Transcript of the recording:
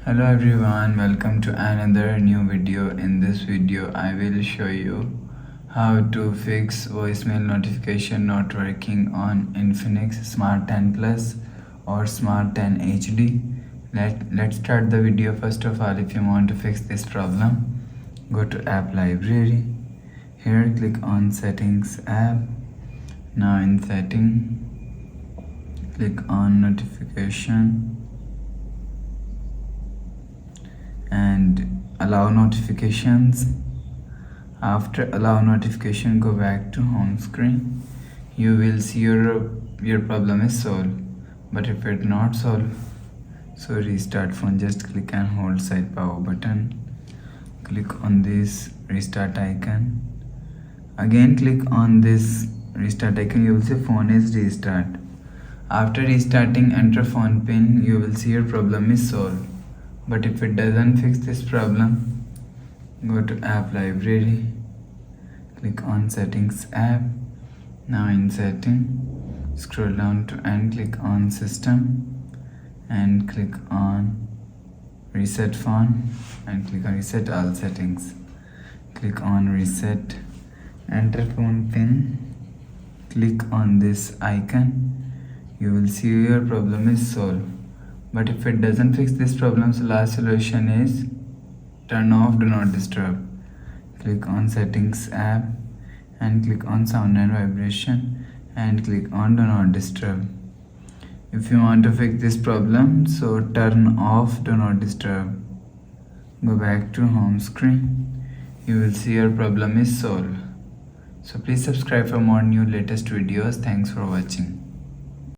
Hello everyone, welcome to another new video. In this video I will show you how to fix voicemail notification not working on Infinix Smart 10 Plus or Smart 10 HD. Let's start the video. First of all, if you want to fix this problem, go to app library. Here click on settings app. Now in setting, click on notification and allow notifications. After allow notification, go back to home screen. You will see your problem is solved. But if it not solved, so restart phone. Just click and hold side power button. Click on this restart icon. Again click on this restart icon. You will see phone is restart. After restarting, enter phone pin. You will see your problem is solved. But if it doesn't fix this problem, go to app library, click on settings app. Now in setting, scroll down to end, click on system and click on reset phone and click on reset all settings. Click on reset, enter phone pin, click on this icon. You will see your problem is solved. But if it doesn't fix this problem, so last solution is turn off do not disturb. Click on settings app and click on sound and vibration and click on do not disturb. If you want to fix this problem, so turn off do not disturb. Go back to home screen. You will see your problem is solved. So please subscribe for more new latest videos. Thanks for watching.